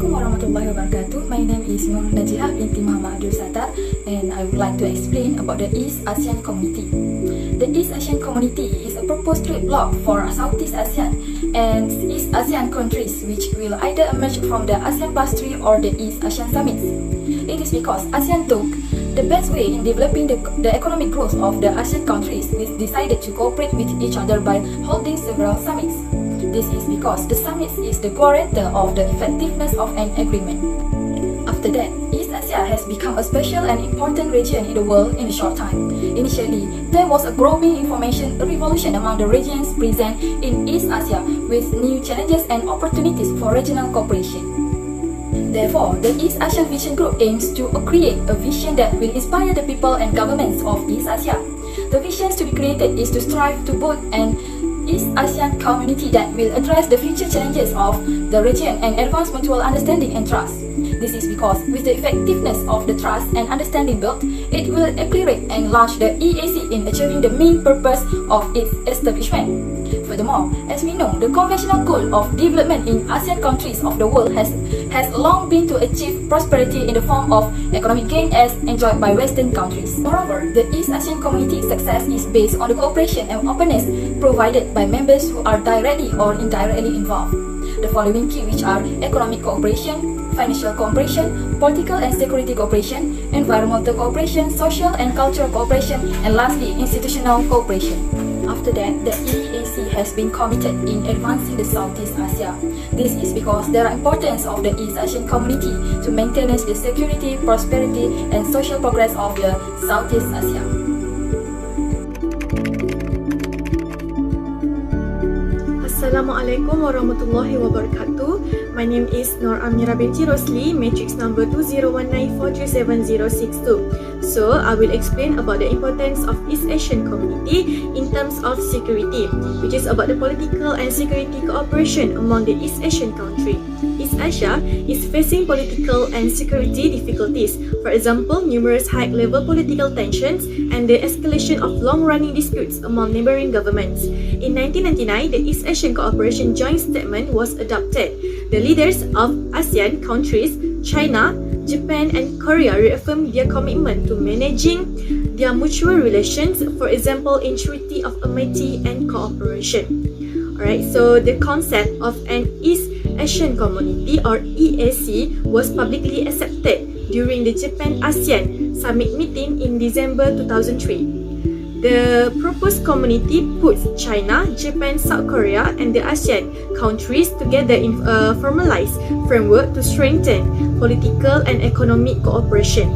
Assalamualaikum warahmatullahi wabarakatuh. My name is NAJIHAH binti ABDUL SATAR, and I would like to explain about the East Asian Community. The East Asian Community is a proposed trade bloc for Southeast Asian and East Asian countries, which will either emerge from the ASEAN Plus 3 or the East Asian Summits. It is because ASEAN took the best way in developing the economic growth of the ASEAN countries, which decided to cooperate with each other by holding several summits. This is because the summit is the guarantor of the effectiveness of an agreement. After that, East Asia has become a special and important region in the world in a short time. Initially, there was a growing information revolution among the regions present in East Asia, with new challenges and opportunities for regional cooperation. Therefore, the East Asian Vision Group aims to create a vision that will inspire the people and governments of East Asia. The visions to be created is to strive to build an East Asian community that will address the future challenges of the region and advance mutual understanding and trust. This is because with the effectiveness of the trust and understanding built, it will accelerate and launch the EAC in achieving the main purpose of its establishment. Furthermore, as we know, the conventional goal of development in ASEAN countries of the world has long been to achieve prosperity in the form of economic gain as enjoyed by Western countries. Moreover, the East Asian community success is based on the cooperation and openness provided by members who are directly or indirectly involved. The following key, which are economic cooperation, financial cooperation, political and security cooperation, environmental cooperation, social and cultural cooperation, and lastly, institutional cooperation. After that, the EAC has been committed in advancing the Southeast Asia. This is because there are importance of the East Asian community to maintain the security, prosperity, and social progress of the Southeast Asia. Assalamualaikum warahmatullahi wabarakatuh. My name is AMIRAH binti ROSLE, matrix number 2019437062. So, I will explain about the importance of East Asian community in terms of security, which is about the political and security cooperation among the East Asian country. East Asia is facing political and security difficulties. For example, numerous high-level political tensions and the escalation of long-running disputes among neighboring governments. In 1999, the East Asian Cooperation Joint Statement was adopted. The leaders of ASEAN countries, China, Japan and Korea reaffirmed their commitment to managing their mutual relations, for example, in Treaty of Amity and Cooperation. Alright, so the concept of an East Asian Community or EAC was publicly accepted during the Japan-ASEAN Summit meeting in December 2003. The proposed community puts China, Japan, South Korea and the ASEAN countries together in a formalized framework to strengthen political and economic cooperation.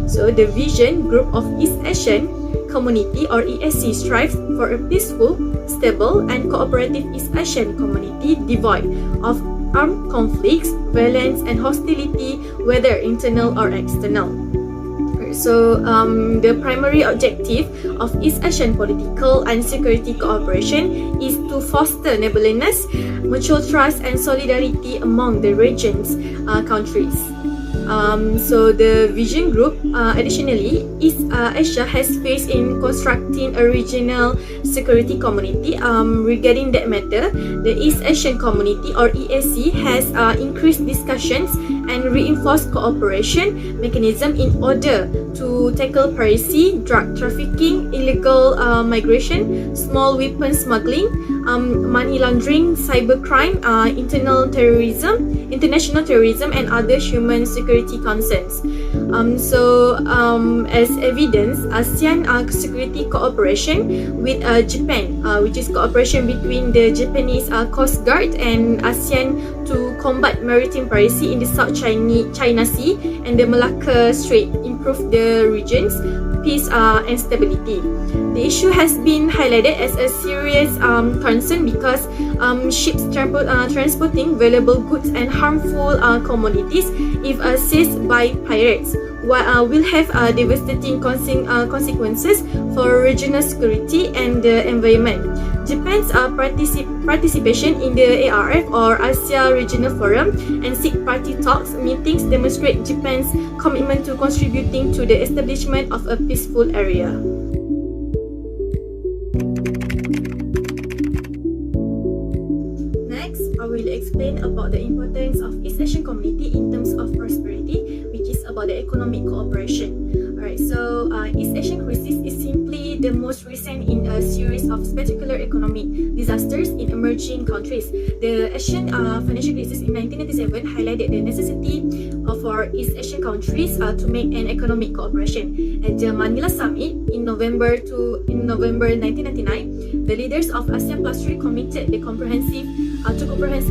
So the Vision Group of East Asian Community or EAC strives for a peaceful, stable and cooperative East Asian community devoid of armed conflicts, violence and hostility, whether internal or external. So, the primary objective of East Asian political and security cooperation is to foster neighborliness, mutual trust and solidarity among the region's countries. So the Vision Group, additionally, East Asia has faced in constructing a regional security community. Regarding that matter, the East Asian Community or EAC has increased discussions and reinforced cooperation mechanism in order to tackle piracy, drug trafficking, illegal migration, small weapon smuggling, money laundering, cybercrime, international terrorism and other human security concerns. As evidence, ASEAN security cooperation with Japan, which is cooperation between the Japanese Coast Guard and ASEAN to combat maritime piracy in the South China Sea and the Malacca Strait, improve the region's peace and stability. The issue has been highlighted as a serious concern because ships transporting valuable goods and harmful commodities, if seized by pirates, will have devastating consequences for regional security and the environment. Japan's participation in the ARF or Asia Regional Forum and SITI party talks meetings demonstrate Japan's commitment to contributing to the establishment of a peaceful area. Next, I will explain about the importance of East Asian community in about the economic cooperation. Alright, so East Asian crisis is simply the most recent in a series of spectacular economic disasters in emerging countries. The Asian financial crisis in 1997 highlighted the necessity for East Asian countries to make an economic cooperation. At the Manila Summit in November 1999, the leaders of ASEAN Plus 3 committed to comprehensive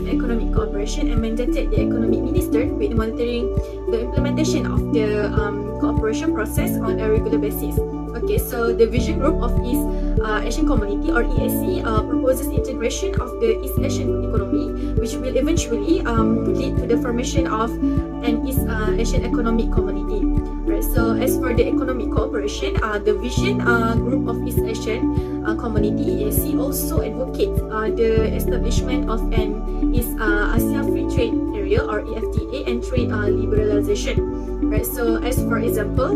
economic cooperation and mandated the economic minister with monitoring the implementation of the cooperation process on a regular basis. Okay, so the Vision Group of East Asian Community or EAC proposes integration of the East Asian economy, which will eventually lead to the formation of an East Asian Economic Community. Right, so as for the economic cooperation, the Vision Group of East Asian Community EAC also advocates the establishment of an East Asia Free Trade Area or EFTA and trade liberalization. Right, so as for example,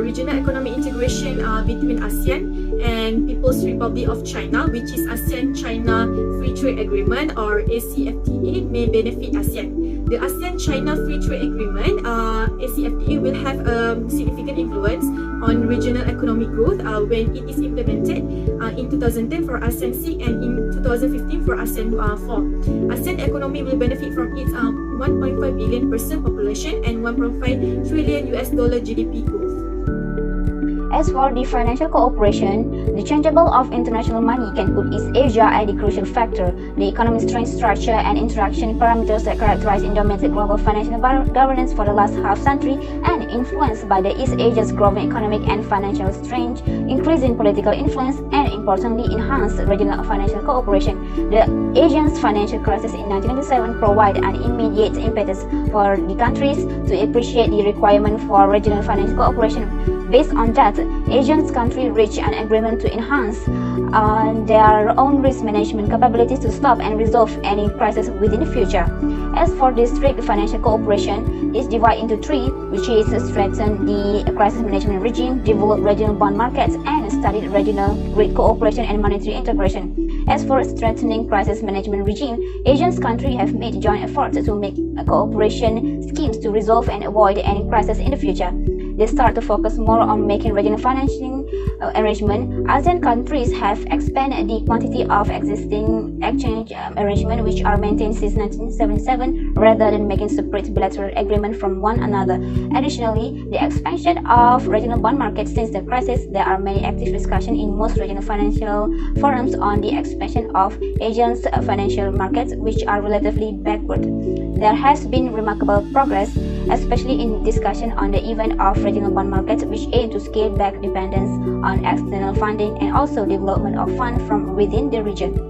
regional economic integration between ASEAN and People's Republic of China, which is ASEAN-China Free Trade Agreement or ACFTA, may benefit ASEAN. The ASEAN-China Free Trade Agreement, ACFTA, will have a significant influence on regional economic growth when it is implemented in 2010 for ASEAN 6 and in 2015 for ASEAN 4. ASEAN economy will benefit from its 1.5 billion person population and 1.5 trillion US dollar GDP growth. As for the financial cooperation, the changeable of international money can put East Asia at the crucial factor. The economic strength, structure, and interaction parameters that characterize Indonesia global financial governance for the last half-century and influenced by the East Asia's growing economic and financial strength, increasing political influence, and importantly enhanced regional financial cooperation. The Asian financial crisis in 1997 provided an immediate impetus for the countries to appreciate the requirement for regional financial cooperation. Based on that, Asian countries reached an agreement to enhance their own risk management capabilities to stop and resolve any crisis within the future. As for district financial cooperation, it's divided into three, which is strengthen the crisis management regime, develop regional bond markets, and study regional grid cooperation and monetary integration. As for strengthening crisis management regime, Asian countries have made joint efforts to make cooperation schemes to resolve and avoid any crisis in the future. They start to focus more on making regional financing arrangement. ASEAN countries have expanded the quantity of existing exchange arrangements which are maintained since 1977 rather than making separate bilateral agreements from one another. Additionally, the expansion of regional bond markets since the crisis, there are many active discussions in most regional financial forums on the expansion of Asian financial markets which are relatively backward. There has been remarkable progress, especially in discussion on the event of regional bond markets which aim to scale back dependence on external funding and also development of funds from within the region.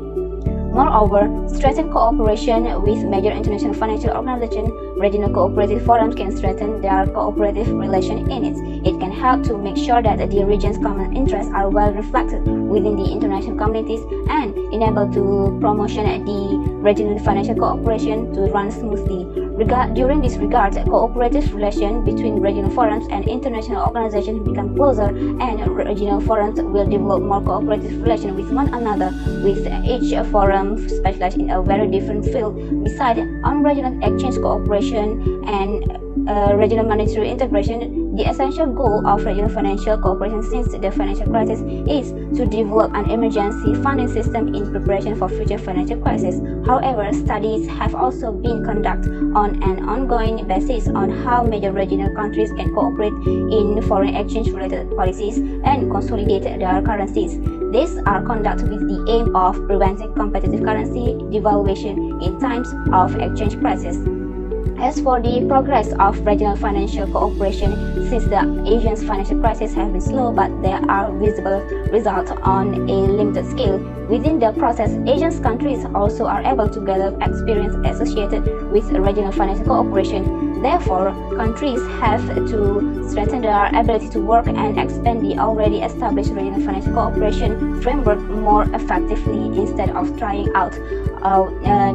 Moreover, strengthen cooperation with major international financial organizations. Regional cooperative forums can strengthen their cooperative relation in it. It can help to make sure that the region's common interests are well reflected within the international communities and enable to promotion the regional financial cooperation to run smoothly. During this regard, cooperative relation between regional forums and international organizations become closer, and regional forums will develop more cooperative relation with one another, with each forum specialized in a very different field. Besides, on regional exchange cooperation and regional monetary integration, the essential goal of regional financial cooperation since the financial crisis is to develop an emergency funding system in preparation for future financial crises. However, studies have also been conducted on an ongoing basis on how major regional countries can cooperate in foreign exchange-related policies and consolidate their currencies. These are conducted with the aim of preventing competitive currency devaluation in times of exchange crisis. As for the progress of regional financial cooperation, since the Asian financial crisis has been slow, but there are visible results on a limited scale. Within the process, Asian countries also are able to gather experience associated with regional financial cooperation. Therefore, countries have to strengthen their ability to work and expand the already established regional financial cooperation framework more effectively instead of trying out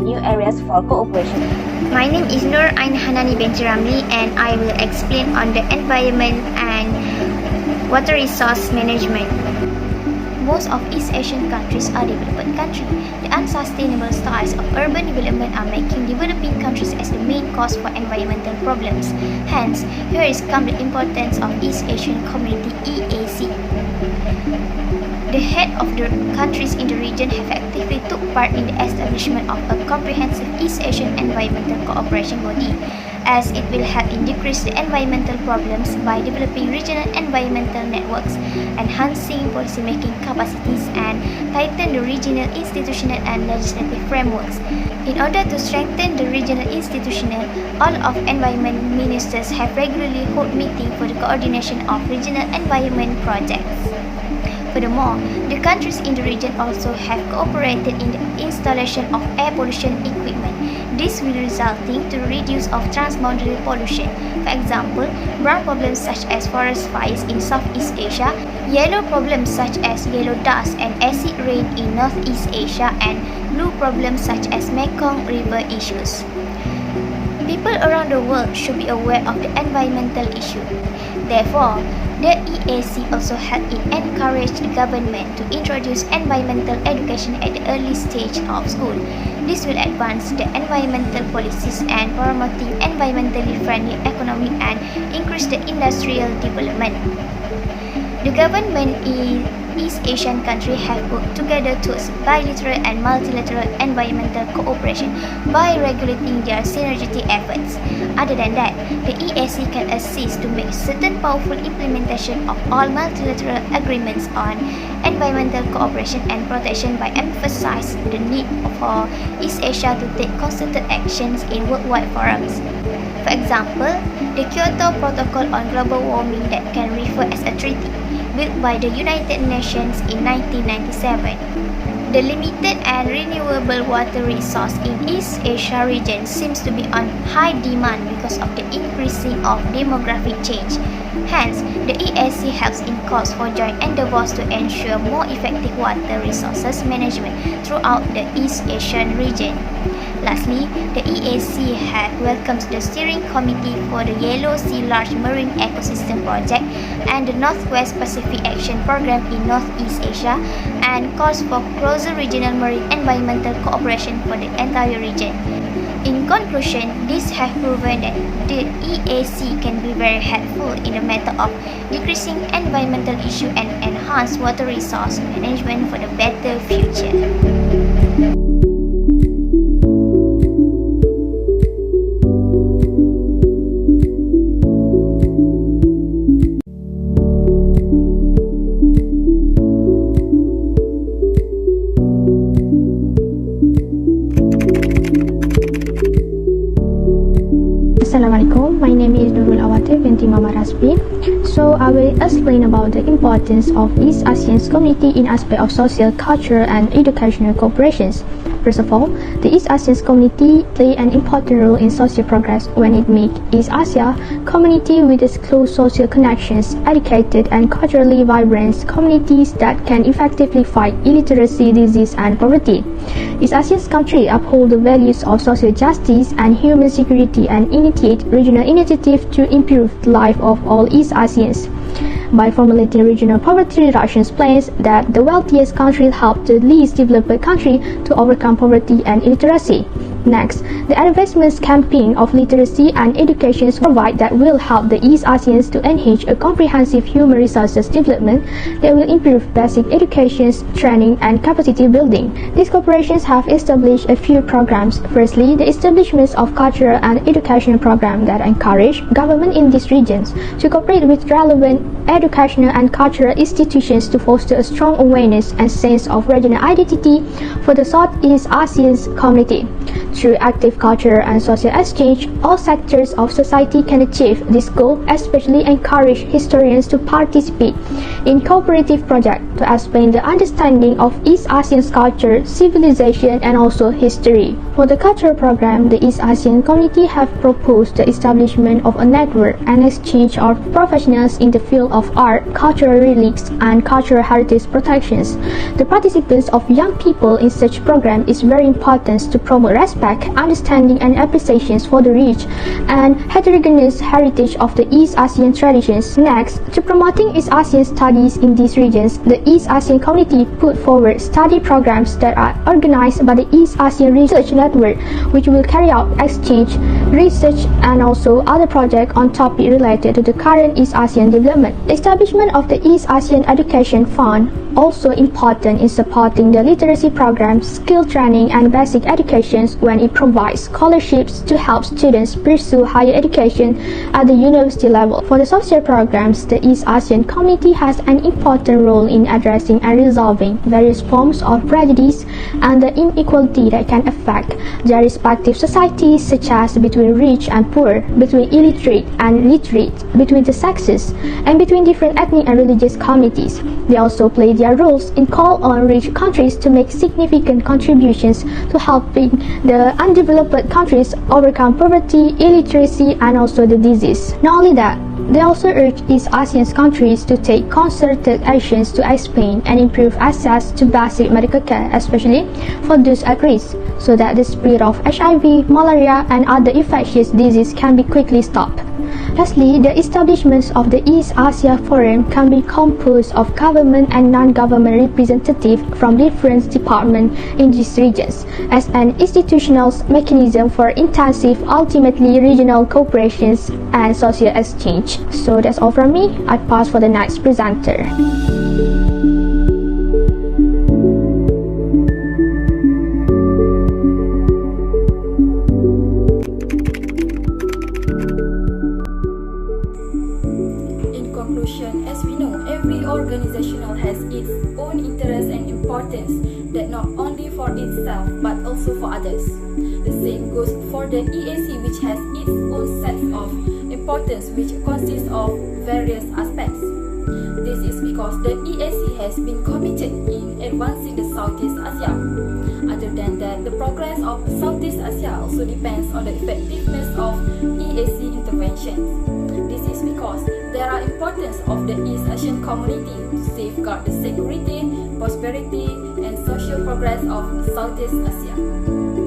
new areas for cooperation. My name is NUR. I'm HANANI BINTI RAMLI, and I will explain on the environment and water resource management. most of East Asian countries are developed countries. The unsustainable styles of urban development are making developing countries as the main cause for environmental problems. Hence, here is come the importance of East Asian Community (EAC). The head of the countries in the region have actively took part in the establishment of a comprehensive East Asian Environmental Cooperation body, as it will help in decrease the environmental problems by developing regional environmental networks, enhancing policymaking capacities, and tighten the regional institutional and legislative frameworks. In order to strengthen the regional institutional, all of environment ministers have regularly hold meetings for the coordination of regional environment projects. Furthermore, the countries in the region also have cooperated in the installation of air pollution equipment. This will resulting to reduce of transboundary pollution. For example, brown problems such as forest fires in Southeast Asia, yellow problems such as yellow dust and acid rain in Northeast Asia, and blue problems such as Mekong River issues. People around the world should be aware of the environmental issue. Therefore, the EAC also helped in encourage the government to introduce environmental education at the early stage of school. This will advance the environmental policies and promoting environmentally friendly economy and increase the industrial development. The government in East Asian countries have worked together towards bilateral and multilateral environmental cooperation by regulating their synergetic efforts. Other than that, the EAC can assist to make certain powerful implementation of all multilateral agreements on environmental cooperation and protection by emphasizing the need for East Asia to take concerted actions in worldwide forums. For example, the Kyoto Protocol on Global Warming that can refer as a treaty built by the United Nations in 1997. The limited and renewable water resource in East Asia region seems to be on high demand because of the increasing of demographic change. Hence, the EAC helps in calls for joint endeavors to ensure more effective water resources management throughout the East Asian region. Lastly, the EAC welcomes the steering committee for the Yellow Sea Large Marine Ecosystem Project and the Northwest Pacific Action Program in Northeast Asia, and calls for closer regional marine environmental cooperation for the entire region. In conclusion, this has proven that the EAC can be very helpful in the matter of decreasing environmental issue and enhance water resource management for the better future. Assalamualaikum, my name is NURUL binti ASPI. So I will explain about the importance of East Asian community in aspect of social, cultural and educational cooperations. First of all, the East Asian community play an important role in social progress when it makes East Asia community with its close social connections, educated and culturally vibrant communities that can effectively fight illiteracy, disease and poverty. East Asian countries uphold the values of social justice and human security and initiate regional initiatives to improve the life of all East Asians. By formulating regional poverty reduction plans that the wealthiest countries help the least developed country to overcome poverty and illiteracy. Next, the advancement campaign of literacy and education provide that will help the East Asians to enhance a comprehensive human resources development that will improve basic education, training and capacity building. These corporations have established a few programs. Firstly, the establishment of cultural and educational programs that encourage government in these regions to cooperate with relevant educational and cultural institutions to foster a strong awareness and sense of regional identity for the Southeast Asian community. Through active cultural and social exchange, all sectors of society can achieve this goal, especially encourage historians to participate in cooperative projects to explain the understanding of East Asian culture, civilization and also history. For the cultural program, the East Asian community have proposed the establishment of a network and exchange of professionals in the field of art, cultural relics, and cultural heritage protections. The participation of young people in such program is very important to promote respect, understanding, and appreciation for the rich and heterogeneous heritage of the East Asian traditions. Next, to promoting East Asian studies in these regions, the East Asian community put forward study programs that are organized by the East Asian Research Network, which will carry out exchange, research, and also other projects on topics related to the current East Asian development. The establishment of the East Asian Education Fund also important in supporting the literacy programs, skill training, and basic education when it provides scholarships to help students pursue higher education at the university level. For the social programs, the East Asian community has an important role in addressing and resolving various forms of prejudice and the inequality that can affect their respective societies, such as between rich and poor, between illiterate and literate, between the sexes, and between different ethnic and religious communities. They also play their roles in call on rich countries to make significant contributions to helping the undeveloped countries overcome poverty, illiteracy, and also the disease. Not only that, they also urge East Asian countries to take concerted actions to expand and improve access to basic medical care, especially for those at risk, so that the spread of HIV, malaria, and other infectious diseases can be quickly stopped. Lastly, the establishment of the East Asia Forum can be composed of government and non-government representatives from different departments in these regions as an institutional mechanism for intensive, ultimately regional cooperation and social exchange. So that's all from me. I pass for the next presenter. As we know, every organization has its own interest and importance, that not only for itself but also for others. The same goes for the EAC, which has its own set of importance, which consists of various aspects. This is because the EAC has been committed in advancing the Southeast Asia. Other than that, the progress of Southeast Asia also depends on the effectiveness of EAC interventions. This is because there are importance of the East Asian community to safeguard the security, prosperity, and social progress of Southeast Asia.